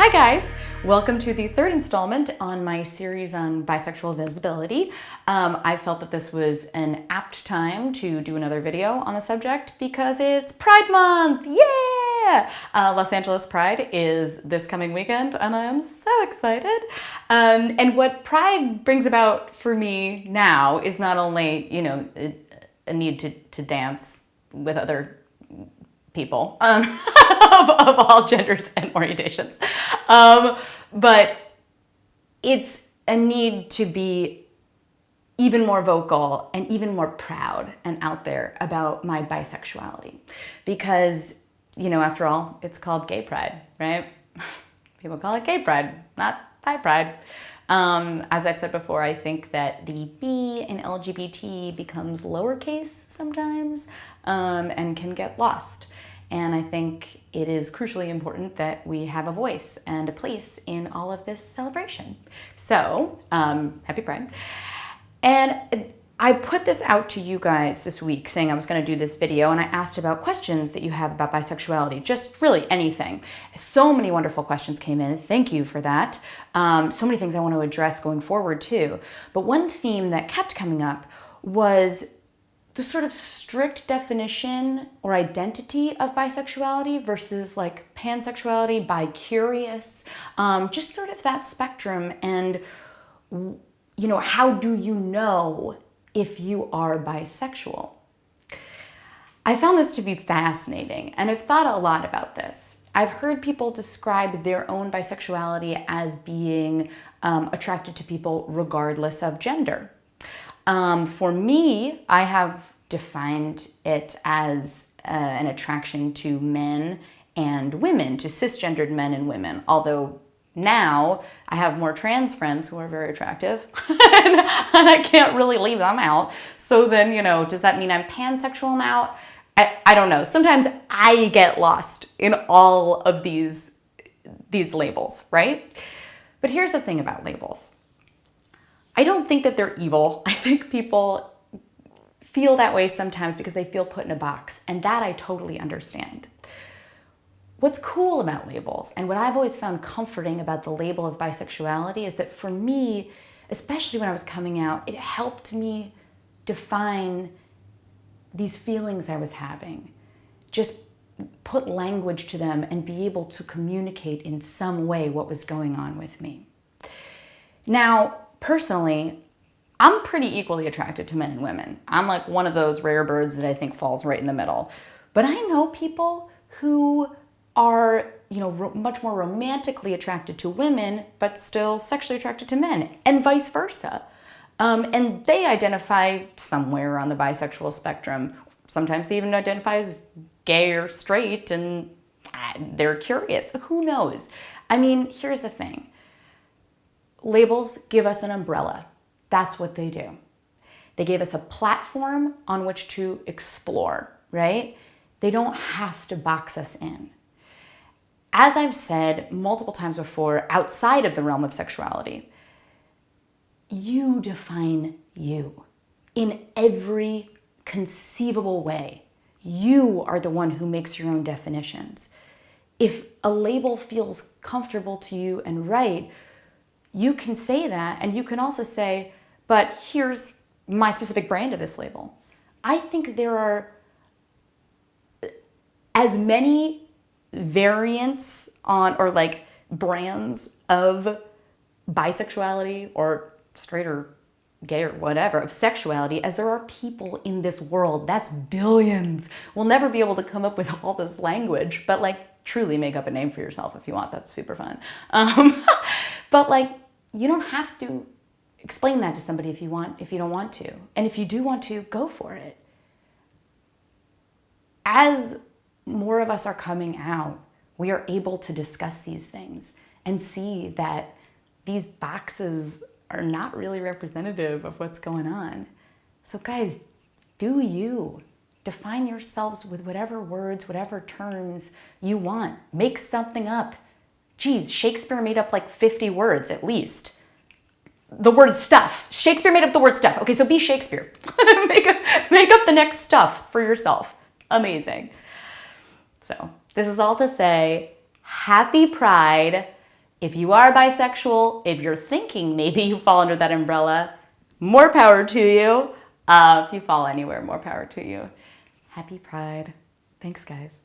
Hi guys! Welcome to the third installment on my series on bisexual visibility. I felt that this was an apt time to do another video on the subject because it's Pride Month! Yeah! Los Angeles Pride is this coming weekend and I am so excited. And what Pride brings about for me now is not only, a need to dance with other people of all genders and orientations. But it's a need to be even more vocal and even more proud and out there about my bisexuality. Because, after all, it's called gay pride, right? People call it gay pride, not bi pride. As I've said before, I think that the B in LGBT becomes lowercase sometimes and can get lost. And I think it is crucially important that we have a voice and a place in all of this celebration. So, happy Pride. And I put this out to you guys this week saying I was going to do this video, and I asked about questions that you have about bisexuality, just really anything. So many wonderful questions came in. Thank you for that. So many things I want to address going forward too. But one theme that kept coming up was the sort of strict definition or identity of bisexuality versus like pansexuality, bi-curious, just sort of that spectrum. And, how do you know if you are bisexual? I found this to be fascinating, and I've thought a lot about this. I've heard people describe their own bisexuality as being attracted to people regardless of gender. For me, I have defined it as an attraction to men and women, to cisgendered men and women, although now I have more trans friends who are very attractive and I can't really leave them out. So then, does that mean I'm pansexual now? I don't know. Sometimes I get lost in all of these labels, right? But here's the thing about labels. I don't think that they're evil. I think people feel that way sometimes because they feel put in a box, and that I totally understand. What's cool about labels, and what I've always found comforting about the label of bisexuality, is that for me, especially when I was coming out, it helped me define these feelings I was having, just put language to them and be able to communicate in some way what was going on with me. Now, personally, I'm pretty equally attracted to men and women. I'm like one of those rare birds that I think falls right in the middle. But I know people who are, much more romantically attracted to women, but still sexually attracted to men, and vice versa. And they identify somewhere on the bisexual spectrum. Sometimes they even identify as gay or straight, and they're curious. Who knows? I mean, here's the thing. Labels give us an umbrella. That's what they do. They gave us a platform on which to explore, right? They don't have to box us in. As I've said multiple times before, outside of the realm of sexuality, you define you in every conceivable way. You are the one who makes your own definitions. If a label feels comfortable to you and right, you can say that, and you can also say, but here's my specific brand of this label. I think there are as many variants on, or like brands of bisexuality or straight or gay or whatever, of sexuality, as there are people in this world. That's billions. We'll never be able to come up with all this language, but truly make up a name for yourself if you want. That's super fun. But you don't have to explain that to somebody if you don't want to. And if you do want to, go for it. As more of us are coming out, we are able to discuss these things and see that these boxes are not really representative of what's going on. So guys, do you. Define yourselves with whatever words, whatever terms you want. Make something up. Geez, Shakespeare made up 50 words at least. The word stuff. Shakespeare made up the word stuff. Okay, so be Shakespeare. make up the next stuff for yourself. Amazing. So this is all to say, happy Pride. If you are bisexual, if you're thinking maybe you fall under that umbrella, more power to you. If you fall anywhere, more power to you. Happy Pride. Thanks, guys.